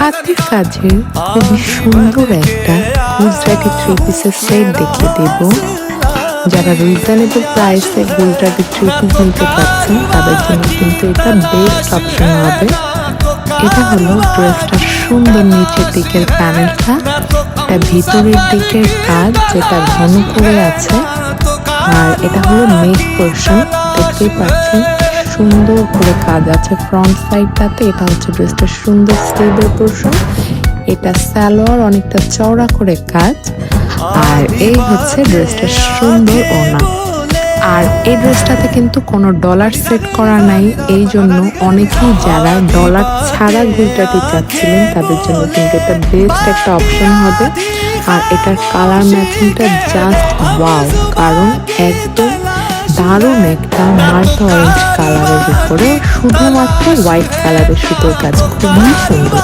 হাতের কাজের খুবই সুন্দর একটা গুজরাটি থ্রি পিসের সেট দেখিয়ে দেব। যারা রিজনেবল প্রাইসে গুজরাটি থ্রি পিস নিতে পারছেন তাদের জন্য কিন্তু এটা বেস্ট অপশন হবে। এটা হলো ড্রেসটার সুন্দর নিচের দিকের প্যানেলটা, এটা ভিতরের দিকের কাজ যেটা ঘন করে আছে, আর এটা হলো নেক পোর্শন। দেখতেই পাচ্ছেন সুন্দর করে কাজ আছে ফ্রন্ট সাইডটাতে। এটা হচ্ছে ড্রেসটার সুন্দর স্টেবল পোর্শন। এটা সালোয়ার অনেকটা চওড়া করে কাজ, আর এই হচ্ছে ড্রেসটার সুন্দর ওড়না। আর এই ড্রেসটাতে কিন্তু কোনো ডলার সেট করা নাই, এই জন্য অনেকেই যারা ডলার ছাড়া গুজরাটি চাচ্ছিলেন তাদের জন্য কিন্তু এটা বেস্ট একটা অপশন হবে। আর এটার কালার ম্যাচিংটা জাস্ট ওয়াও, কারণ একদম দারুণ একটা মাল্টা অরেঞ্জ কালারের উপরে শুধুমাত্র হোয়াইট কালারের সুতোর কাজ, খুবই সুন্দর।